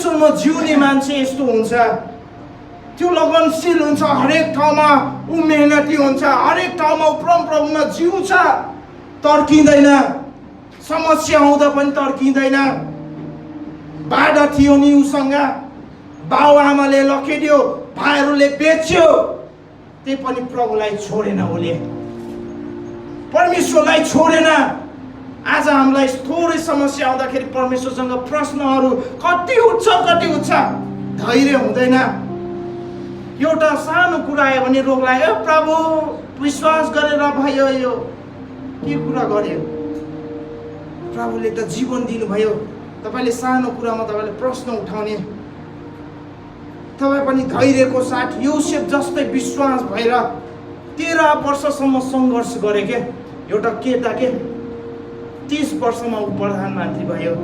परमेश्वरमा जिउने मान्छे यस्तो हुन्छ, त्यो लगनशील हुन्छ, हरेक ठाउँमा ऊ मेहनती हुन्छ, हरेक ठाउँमा ऊ प्रभुमा जिउँछ, तर्किँदैन, समस्या आउँदा पनि तर्किँदैन। बाधा थियो नि उसँग, बाउ आमाले लखेड्यो, भाइहरूले बेच्यो, त्यही पनि प्रभुलाई छोडेन, उसले परमेश्वरलाई छोडेन। आज हामीलाई थोरै समस्या आउँदाखेरि परमेश्वरसँग प्रश्नहरू कति उठ्छ, धैर्य हुँदैन। एउटा सानो कुरा आयो भने रोग लाग्यो, प्रभु विश्वास गरेर भयो, यो के कुरा गर्यो, प्रभुले त जीवन दिनुभयो, तपाईँले सानो कुरामा तपाईँले प्रश्न उठाउने, तपाईँ पनि धैर्यको साथ योसेफ जस्तै विश्वास भएर 13 वर्षसम्म सङ्घर्ष गरे के एउटा केटा के 30 वर्षमा ऊ प्रधानमन्त्री भयो।